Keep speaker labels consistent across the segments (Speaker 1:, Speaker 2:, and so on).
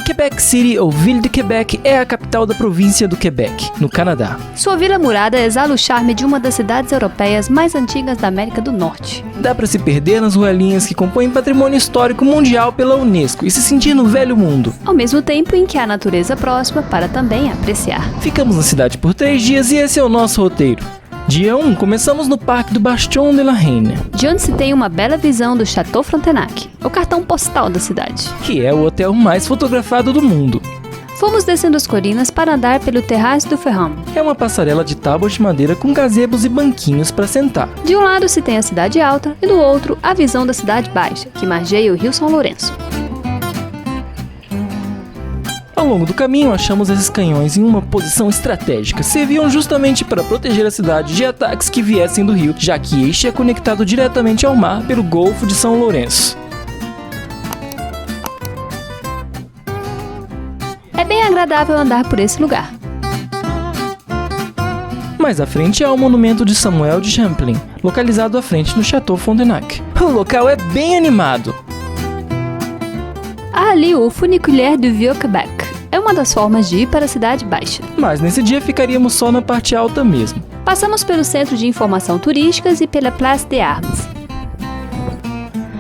Speaker 1: Quebec City, ou Ville de Québec, é a capital da província do Quebec, no Canadá.
Speaker 2: Sua vila murada exala o charme de uma das cidades europeias mais antigas da América do Norte.
Speaker 1: Dá pra se perder nas ruelinhas que compõem patrimônio histórico mundial pela Unesco e se sentir no velho mundo.
Speaker 2: Ao mesmo tempo em que há natureza próxima para também apreciar.
Speaker 1: Ficamos na cidade por 3 dias e esse é o nosso roteiro. Dia 1, começamos no Parque do Bastion de la Reine,
Speaker 2: de onde se tem uma bela visão do Château Frontenac, o cartão postal da cidade.
Speaker 1: que é o hotel mais fotografado do mundo.
Speaker 2: Fomos descendo as colinas para andar pelo Terrasse du Ferrand.
Speaker 1: É uma passarela de tábuas de madeira com gazebos e banquinhos para sentar.
Speaker 2: De um lado se tem a cidade alta e do outro a visão da cidade baixa, que margeia o rio São Lourenço.
Speaker 1: Ao longo do caminho, achamos esses canhões em uma posição estratégica. Serviam justamente para proteger a cidade de ataques que viessem do rio, já que este é conectado diretamente ao mar pelo Golfo de São Lourenço.
Speaker 2: É bem agradável andar por esse lugar.
Speaker 1: Mais à frente há o monumento de Samuel de Champlain, localizado à frente no Château Frontenac. O local é bem animado.
Speaker 2: Há ali o Funiculaire du Vieux-Québec. É uma das formas de ir para a cidade baixa.
Speaker 1: Mas nesse dia ficaríamos só na parte alta mesmo.
Speaker 2: Passamos pelo Centro de Informação Turísticas e pela Place des Armes.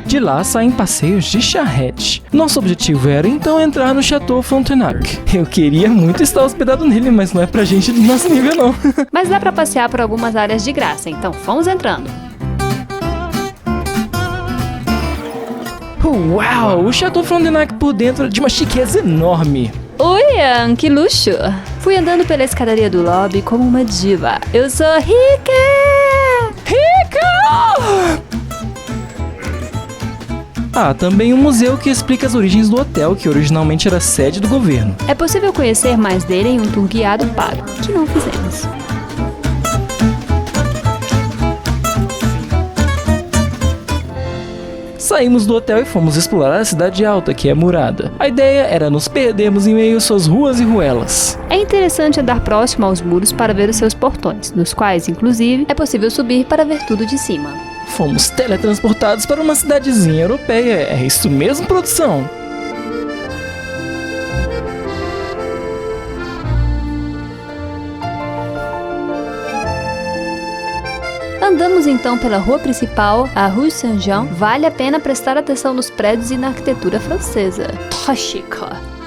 Speaker 1: De lá saem passeios de charrete. Nosso objetivo era então entrar no Château Frontenac. Eu queria muito estar hospedado nele, mas não é pra gente do nosso nível não.
Speaker 2: Mas dá para passear por algumas áreas de graça, então vamos entrando.
Speaker 1: Uau! O Château Frontenac por dentro é de uma chiqueza enorme.
Speaker 2: Oi, Ian, que luxo! Fui andando pela escadaria do lobby como uma diva. Eu sou rica!
Speaker 1: Rica! Há também um museu que explica as origens do hotel, que originalmente era sede do governo.
Speaker 2: É possível conhecer mais dele em um tour guiado pago, que não fizemos.
Speaker 1: Saímos do hotel e fomos explorar a cidade alta, que é murada. A ideia era nos perdermos em meio às suas ruas e ruelas.
Speaker 2: É interessante andar próximo aos muros para ver os seus portões, nos quais, inclusive, é possível subir para ver tudo de cima.
Speaker 1: Fomos teletransportados para uma cidadezinha europeia. É isso mesmo, produção?
Speaker 2: Andamos então pela rua principal, a Rue Saint-Jean. Vale a pena prestar atenção nos prédios e na arquitetura francesa. Très chique.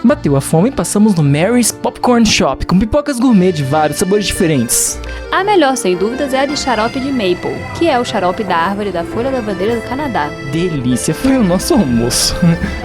Speaker 1: Bateu a fome e passamos no Mary's Popcorn Shop, com pipocas gourmet de vários sabores diferentes.
Speaker 2: A melhor, sem dúvidas, é a de xarope de maple, que é o xarope da árvore da folha da bandeira do Canadá.
Speaker 1: Delícia, foi o nosso almoço.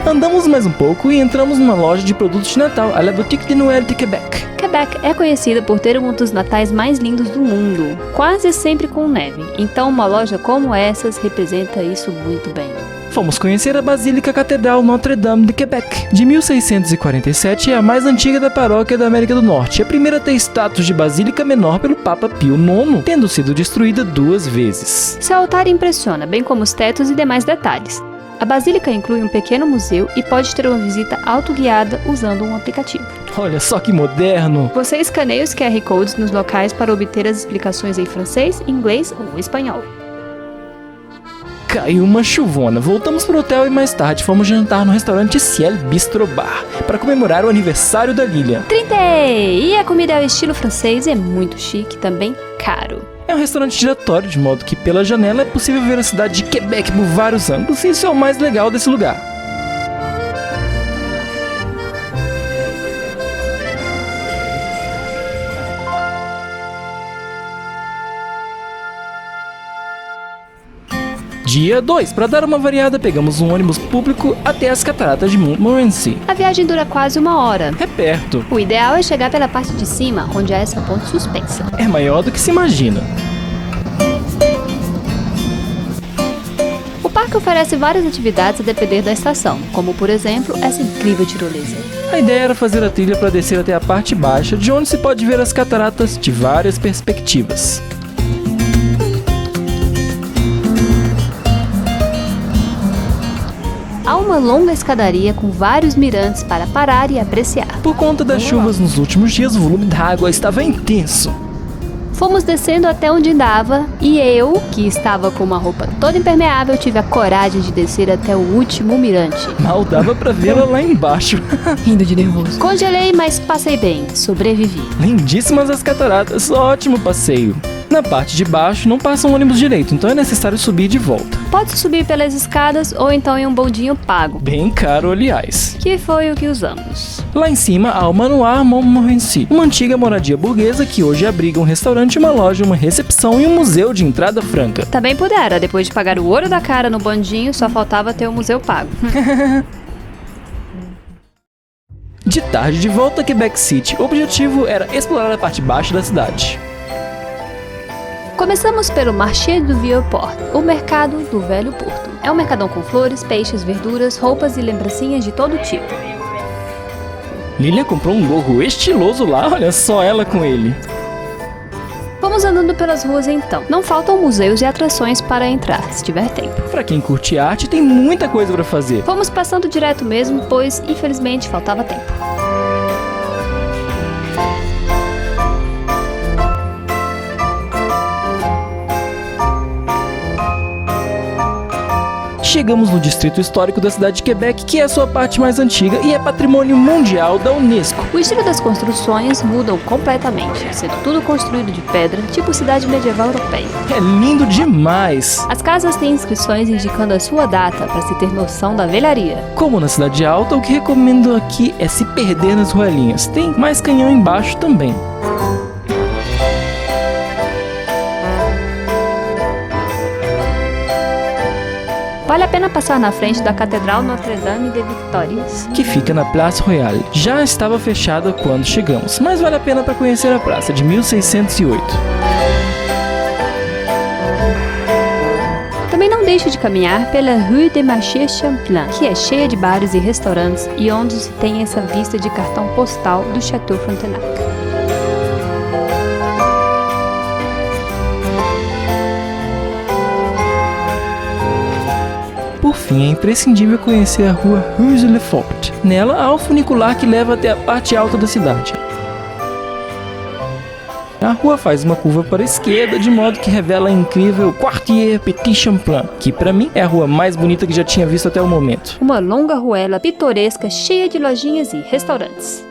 Speaker 1: Andamos mais um pouco e entramos numa loja de produtos de Natal, a La Boutique de Noël de Québec.
Speaker 2: Quebec é conhecida por ter um dos natais mais lindos do mundo, quase sempre com neve, então uma loja como essas representa isso muito bem.
Speaker 1: Fomos conhecer a Basílica Catedral Notre-Dame de Québec. De 1647 é a mais antiga da paróquia da América do Norte, a primeira a ter status de basílica menor pelo Papa Pio IX, tendo sido destruída 2 vezes.
Speaker 2: Seu altar impressiona, bem como os tetos e demais detalhes. A basílica inclui um pequeno museu e pode ter uma visita autoguiada usando um aplicativo.
Speaker 1: Olha só que moderno!
Speaker 2: Você escaneia os QR Codes nos locais para obter as explicações em francês, inglês ou espanhol.
Speaker 1: Caiu uma chuvona, voltamos pro hotel e mais tarde fomos jantar no restaurante Ciel Bistro Bar para comemorar o aniversário da Lilian.
Speaker 2: 30! E a comida é ao estilo francês e é muito chique, também caro.
Speaker 1: É um restaurante giratório, de modo que pela janela é possível ver a cidade de Quebec por vários ângulos, e isso é o mais legal desse lugar. Dia 2. Para dar uma variada, pegamos um ônibus público até as cataratas de Montmorency.
Speaker 2: A viagem dura quase 1 hora.
Speaker 1: É perto.
Speaker 2: O ideal é chegar pela parte de cima, onde há essa ponte suspensa.
Speaker 1: É maior do que se imagina.
Speaker 2: O parque oferece várias atividades a depender da estação, como por exemplo essa incrível tirolesa.
Speaker 1: A ideia era fazer a trilha para descer até a parte baixa, de onde se pode ver as cataratas de várias perspectivas.
Speaker 2: Há uma longa escadaria com vários mirantes para parar e apreciar.
Speaker 1: Por conta das chuvas nos últimos dias, o volume da água estava intenso.
Speaker 2: Fomos descendo até onde dava e eu, que estava com uma roupa toda impermeável, tive a coragem de descer até o último mirante.
Speaker 1: Mal dava pra vê-la lá embaixo.
Speaker 2: Rindo de nervoso. Congelei, mas passei bem. Sobrevivi.
Speaker 1: Lindíssimas as cataratas, ótimo passeio. Na parte de baixo não passa um ônibus direito, então é necessário subir de volta.
Speaker 2: Pode subir pelas escadas ou então em um bondinho pago.
Speaker 1: Bem caro, aliás.
Speaker 2: Que foi o que usamos.
Speaker 1: Lá em cima há o Manoir Montmorency, uma antiga moradia burguesa que hoje abriga um restaurante, uma loja, uma recepção e um museu de entrada franca.
Speaker 2: Também pudera, depois de pagar o ouro da cara no bondinho, só faltava ter o museu pago.
Speaker 1: De tarde, de volta a Quebec City, o objetivo era explorar a parte baixa da cidade.
Speaker 2: Começamos pelo Marché du Vieux-Port, o mercado do Velho Porto. É um mercadão com flores, peixes, verduras, roupas e lembrancinhas de todo tipo.
Speaker 1: Lilia comprou um gorro estiloso lá, olha só ela com ele.
Speaker 2: Vamos andando pelas ruas então. Não faltam museus e atrações para entrar, se tiver tempo.
Speaker 1: Pra quem curte arte, tem muita coisa pra fazer.
Speaker 2: Fomos passando direto mesmo, pois infelizmente faltava tempo.
Speaker 1: Chegamos no distrito histórico da cidade de Quebec, que é a sua parte mais antiga e é patrimônio mundial da Unesco.
Speaker 2: O estilo das construções mudam completamente, sendo tudo construído de pedra, tipo cidade medieval europeia.
Speaker 1: É lindo demais!
Speaker 2: As casas têm inscrições indicando a sua data, para se ter noção da velharia.
Speaker 1: Como na cidade alta, o que recomendo aqui é se perder nas ruelinhas. Tem mais canhão embaixo também.
Speaker 2: Vale a pena passar na frente da Catedral Notre-Dame de Victorias,
Speaker 1: Que fica na Place Royale. Já estava fechada quando chegamos, mas vale a pena para conhecer a praça de 1608.
Speaker 2: Também não deixe de caminhar pela Rue des Marchés Champlain, que é cheia de bares e restaurantes e onde se tem essa vista de cartão postal do Château Frontenac.
Speaker 1: Por fim, é imprescindível conhecer a rua Rue de Lefort. Nela há o funicular que leva até a parte alta da cidade. A rua faz uma curva para a esquerda, de modo que revela a incrível Quartier Petit Champlain, que para mim é a rua mais bonita que já tinha visto até o momento.
Speaker 2: Uma longa ruela pitoresca cheia de lojinhas e restaurantes.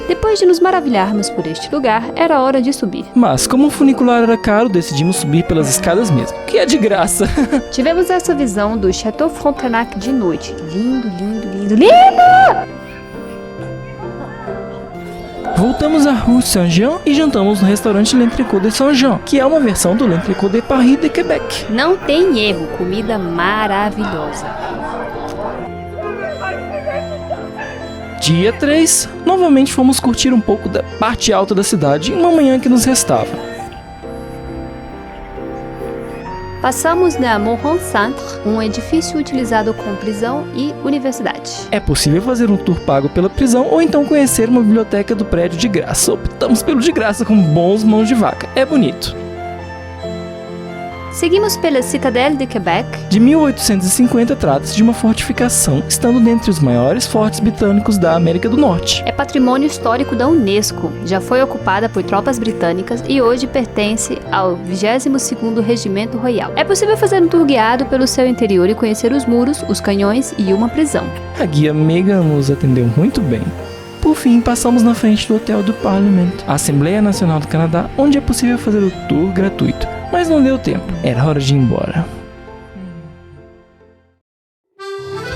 Speaker 2: Depois de nos maravilharmos por este lugar, era hora de subir.
Speaker 1: Mas como o funicular era caro, decidimos subir pelas escadas mesmo, que é de graça.
Speaker 2: Tivemos essa visão do Château Frontenac de noite. Lindo, lindo, lindo, lindo!
Speaker 1: Voltamos à Rue Saint-Jean e jantamos no restaurante L'Entrecôte de Saint-Jean, que é uma versão do L'Entrecôte de Paris de Quebec.
Speaker 2: Não tem erro, comida maravilhosa.
Speaker 1: Dia 3, novamente fomos curtir um pouco da parte alta da cidade em uma manhã que nos restava.
Speaker 2: Passamos na Monron Centre, um edifício utilizado como prisão e universidade.
Speaker 1: É possível fazer um tour pago pela prisão ou então conhecer uma biblioteca do prédio de graça. Optamos pelo de graça com bons mãos de vaca. É bonito.
Speaker 2: Seguimos pela Citadelle de Quebec.
Speaker 1: De 1850 trata-se de uma fortificação, estando dentre os maiores fortes britânicos da América do Norte.
Speaker 2: É patrimônio histórico da Unesco. Já foi ocupada por tropas britânicas e hoje pertence ao 22º Regimento Royal. É possível fazer um tour guiado pelo seu interior e conhecer os muros, os canhões e uma prisão.
Speaker 1: A guia Megan nos atendeu muito bem. Por fim, passamos na frente do Hotel do Parlamento, a Assembleia Nacional do Canadá, onde é possível fazer o tour gratuito. Mas não deu tempo, era hora de ir embora.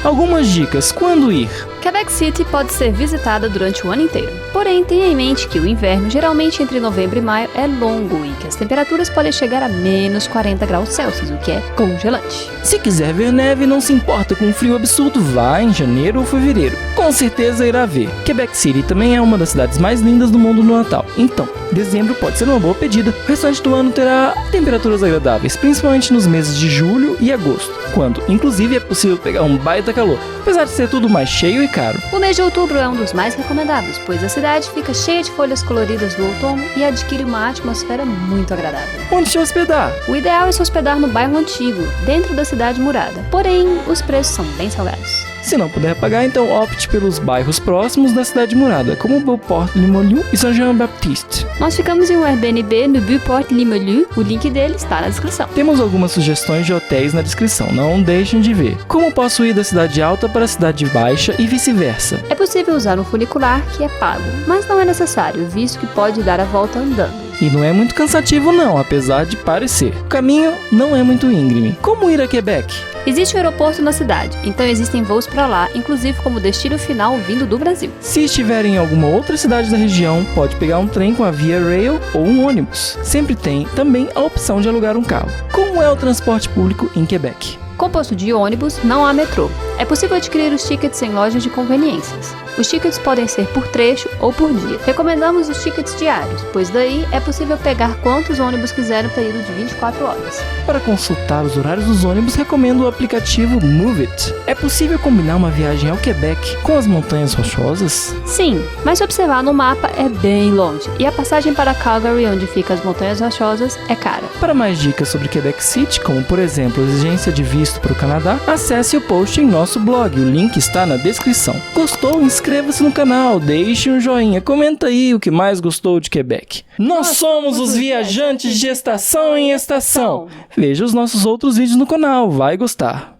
Speaker 1: Algumas dicas: quando ir?
Speaker 2: Quebec City pode ser visitada durante o ano inteiro. Porém, tenha em mente que o inverno, geralmente entre novembro e maio, é longo e que as temperaturas podem chegar a menos 40 graus Celsius, o que é congelante.
Speaker 1: Se quiser ver neve e não se importa com um frio absurdo, vá em janeiro ou fevereiro. Com certeza irá ver. Quebec City também é uma das cidades mais lindas do mundo no Natal. Então, dezembro pode ser uma boa pedida. O restante do ano terá temperaturas agradáveis, principalmente nos meses de julho e agosto, quando, inclusive, é possível pegar um baita calor, apesar de ser tudo mais cheio e caro.
Speaker 2: O mês de outubro é um dos mais recomendados, pois a cidade fica cheia de folhas coloridas do outono e adquire uma atmosfera muito agradável.
Speaker 1: Onde se hospedar?
Speaker 2: O ideal é se hospedar no bairro antigo, dentro da cidade murada. Porém, os preços são bem salgados.
Speaker 1: Se não puder pagar, então opte pelos bairros próximos da cidade murada, como Beauport-Limoilou e Saint-Jean-Baptiste.
Speaker 2: Nós ficamos em um Airbnb no Beauport-Limoilou, o link dele está na descrição.
Speaker 1: Temos algumas sugestões de hotéis na descrição, não deixem de ver. Como posso ir da cidade alta para a cidade baixa e vice-versa?
Speaker 2: É possível usar um funicular, que é pago, mas não é necessário, visto que pode dar a volta andando.
Speaker 1: E não é muito cansativo não, apesar de parecer. O caminho não é muito íngreme. Como ir a Quebec?
Speaker 2: Existe um aeroporto na cidade, então existem voos para lá, inclusive como destino final vindo do Brasil.
Speaker 1: Se estiver em alguma outra cidade da região, pode pegar um trem com a Via Rail ou um ônibus. Sempre tem também a opção de alugar um carro. Como é o transporte público em Quebec?
Speaker 2: Composto de ônibus, não há metrô. É possível adquirir os tickets em lojas de conveniências. Os tickets podem ser por trecho ou por dia. Recomendamos os tickets diários, pois daí é possível pegar quantos ônibus quiser no período de 24 horas.
Speaker 1: Para consultar os horários dos ônibus, recomendo o aplicativo Move It. É possível combinar uma viagem ao Quebec com as Montanhas Rochosas?
Speaker 2: Sim, mas se observar no mapa é bem longe, e a passagem para Calgary, onde ficam as Montanhas Rochosas, é cara.
Speaker 1: Para mais dicas sobre Quebec City, como por exemplo a exigência de visto para o Canadá, acesse o post em nosso blog, o link está na descrição. Gostou? Inscreva-se no canal, deixe um joinha, comenta aí o que mais gostou de Quebec. Nós somos os viajantes de estação em estação. Veja os nossos outros vídeos no canal, vai gostar.